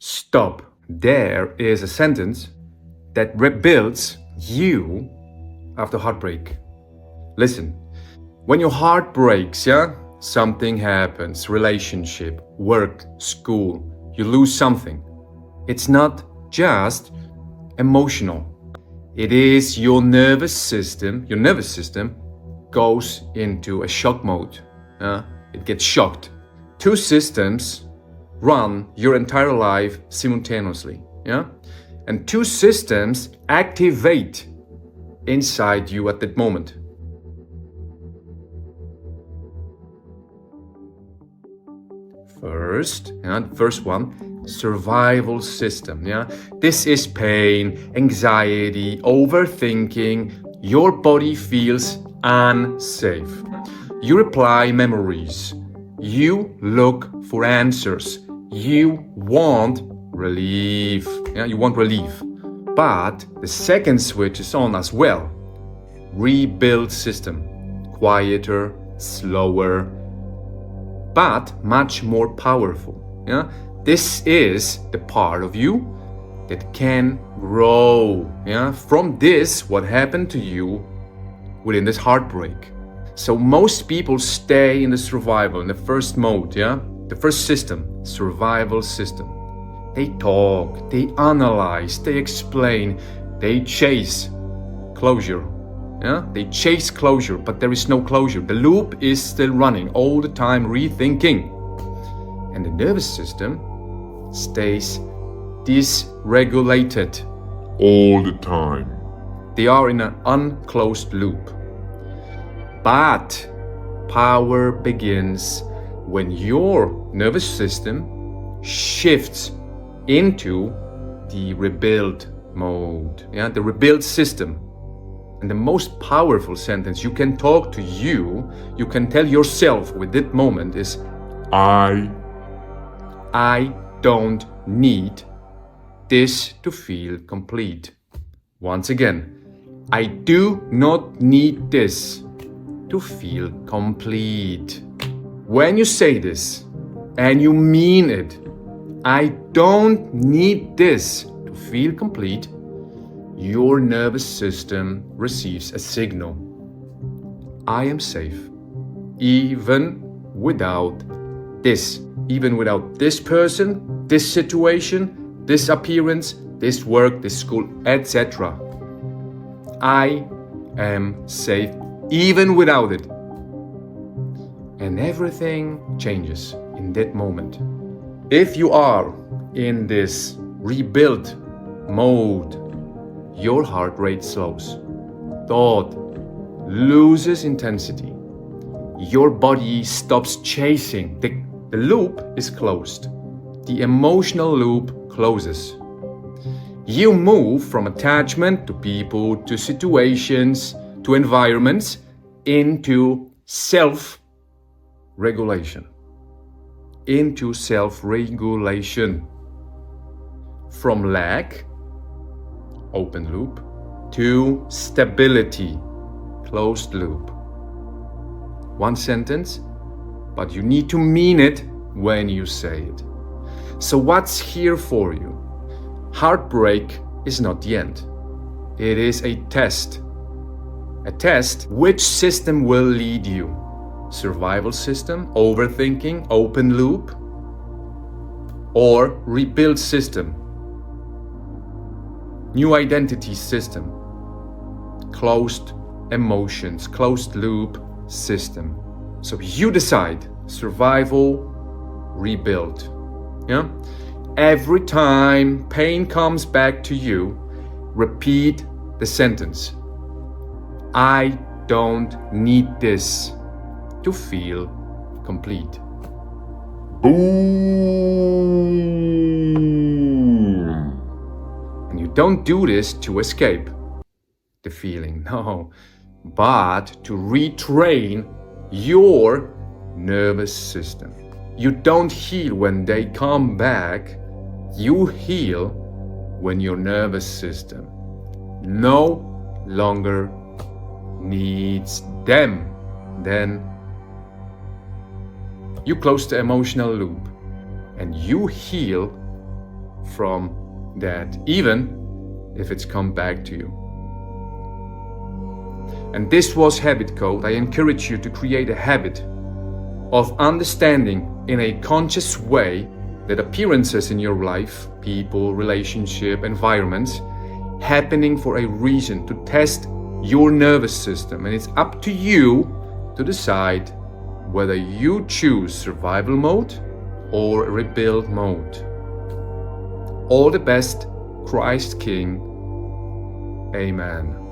Stop. There is a sentence that rebuilds you after heartbreak. Listen, when your heart breaks, something happens, relationship, work, school, you lose something. It's not just emotional. It is your nervous system goes into a shock mode. It gets shocked. Two systems run your entire life simultaneously. And two systems activate inside you at that moment. First one, survival system. This is pain, anxiety, overthinking. Your body feels unsafe. You reply memories. You look for answers. You want relief. You want relief. But the second switch is on as well. Rebuild system. Quieter, slower, but much more powerful. This is the part of you that can grow from this, what happened to you within this heartbreak. So most people stay in the survival, in the first mode, the first system, survival system. They talk, they analyze, they explain, they chase closure. They chase closure, but there is no closure. The loop is still running all the time, rethinking. And the nervous system stays dysregulated all the time. They are in an unclosed loop. But power begins when your nervous system shifts into the rebuild mode, the rebuild system. And the most powerful sentence you can talk to you can tell yourself with that moment is, I don't need this to feel complete. Once again, I do not need this to feel complete. When you say this and you mean it, I don't need this to feel complete, your nervous system receives a signal. I am safe, even without this. Even without this person, this situation, this appearance, this work, this school, etc. I am safe, even without it. And everything changes in that moment. If you are in this rebuild mode, your heart rate slows. Thought loses intensity. Your body stops chasing. The loop is closed. The emotional loop closes. You move from attachment to people, to situations, to environments, into self-regulation. Into self-regulation. From lack, open loop, to stability, closed loop. One sentence, but you need to mean it when you say it. So what's here for you? Heartbreak is not the end. It is a test. A test which system will lead you. Survival system, overthinking, open loop, or rebuild system. New identity system, closed emotions, closed loop system. So you decide, survival, rebuild. Every time pain comes back to you, repeat the sentence. I don't need this to feel complete. Boom! And you don't do this to escape the feeling, no, but to retrain your nervous system. You don't heal when they come back. You heal when your nervous system no longer needs them. Then you close the emotional loop and you heal from that, even if it's come back to you. And this was Habit Code. I encourage you to create a habit of understanding in a conscious way that appearances in your life, people, relationship, environments, happening for a reason, to test your nervous system. And it's up to you to decide whether you choose survival mode or rebuild mode. All the best, Christ King. Amen.